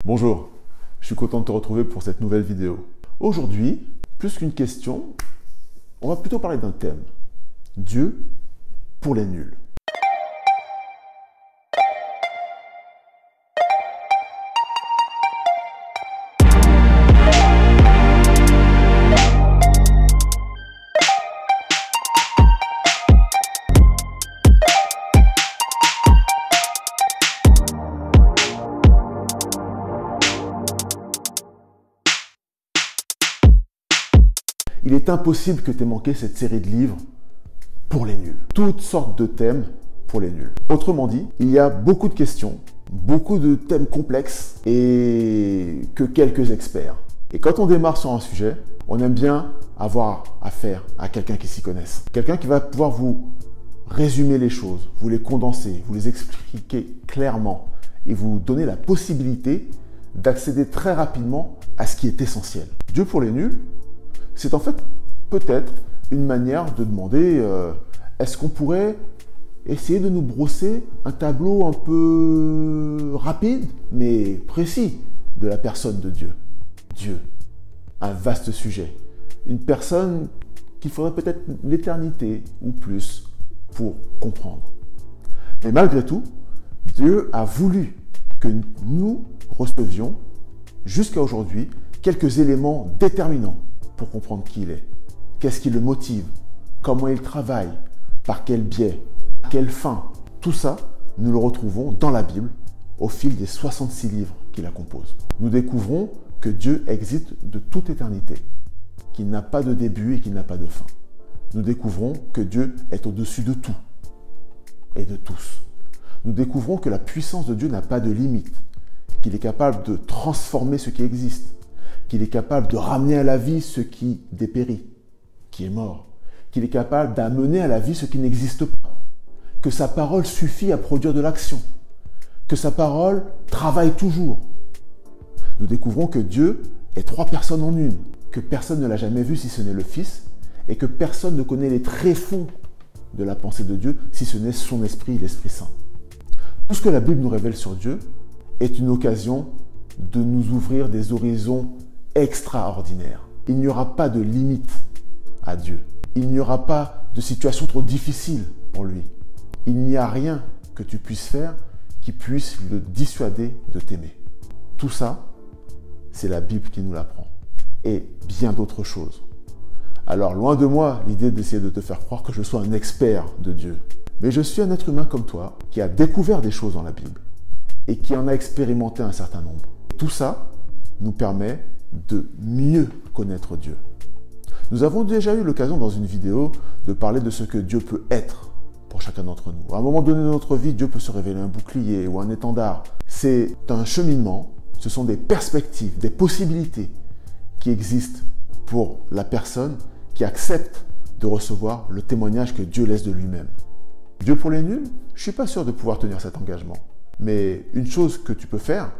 Bonjour, je suis content de te retrouver pour cette nouvelle vidéo. Aujourd'hui, plus qu'une question, on va plutôt parler d'un thème. Dieu pour les nuls. Il est impossible que tu aies manqué cette série de livres pour les nuls. Toutes sortes de thèmes pour les nuls. Autrement dit, il y a beaucoup de questions, beaucoup de thèmes complexes et que quelques experts. Et quand on démarre sur un sujet, on aime bien avoir affaire à quelqu'un qui s'y connaisse. Quelqu'un qui va pouvoir vous résumer les choses, vous les condenser, vous les expliquer clairement et vous donner la possibilité d'accéder très rapidement à ce qui est essentiel. Dieu pour les nuls, c'est en fait peut-être une manière de demander est-ce qu'on pourrait essayer de nous brosser un tableau un peu rapide mais précis de la personne de Dieu. Dieu, un vaste sujet, une personne qu'il faudrait peut-être l'éternité ou plus pour comprendre. Mais malgré tout, Dieu a voulu que nous recevions jusqu'à aujourd'hui quelques éléments déterminants pour comprendre qui il est, qu'est-ce qui le motive, comment il travaille, par quel biais, à quelle fin. Tout ça, nous le retrouvons dans la Bible au fil des 66 livres qui la composent. Nous découvrons que Dieu existe de toute éternité, qu'il n'a pas de début et qu'il n'a pas de fin. Nous découvrons que Dieu est au-dessus de tout et de tous. Nous découvrons que la puissance de Dieu n'a pas de limite, qu'il est capable de transformer ce qui existe, qu'il est capable de ramener à la vie ce qui dépérit, qui est mort, qu'il est capable d'amener à la vie ce qui n'existe pas, que sa parole suffit à produire de l'action, que sa parole travaille toujours. Nous découvrons que Dieu est trois personnes en une, que personne ne l'a jamais vu si ce n'est le Fils, et que personne ne connaît les tréfonds de la pensée de Dieu si ce n'est son Esprit, l'Esprit Saint. Tout ce que la Bible nous révèle sur Dieu est une occasion de nous ouvrir des horizons extraordinaire. Il n'y aura pas de limite à Dieu. Il n'y aura pas de situation trop difficile pour lui. Il n'y a rien que tu puisses faire qui puisse le dissuader de t'aimer. Tout ça, c'est la Bible qui nous l'apprend. Et bien d'autres choses. Alors, loin de moi l'idée d'essayer de te faire croire que je sois un expert de Dieu. Mais je suis un être humain comme toi qui a découvert des choses dans la Bible et qui en a expérimenté un certain nombre. Tout ça nous permet de mieux connaître Dieu. Nous avons déjà eu l'occasion dans une vidéo de parler de ce que Dieu peut être pour chacun d'entre nous. À un moment donné de notre vie, Dieu peut se révéler un bouclier ou un étendard. C'est un cheminement, ce sont des perspectives, des possibilités qui existent pour la personne qui accepte de recevoir le témoignage que Dieu laisse de lui-même. Dieu pour les nuls, je ne suis pas sûr de pouvoir tenir cet engagement. Mais une chose que tu peux faire,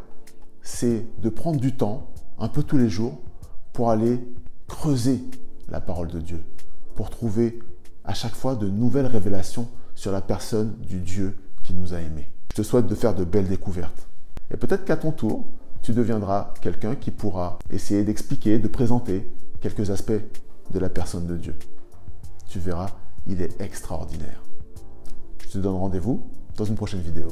c'est de prendre du temps un peu tous les jours pour aller creuser la parole de Dieu, pour trouver à chaque fois de nouvelles révélations sur la personne du Dieu qui nous a aimés. Je te souhaite de faire de belles découvertes. Et peut-être qu'à ton tour, tu deviendras quelqu'un qui pourra essayer d'expliquer, de présenter quelques aspects de la personne de Dieu. Tu verras, il est extraordinaire. Je te donne rendez-vous dans une prochaine vidéo.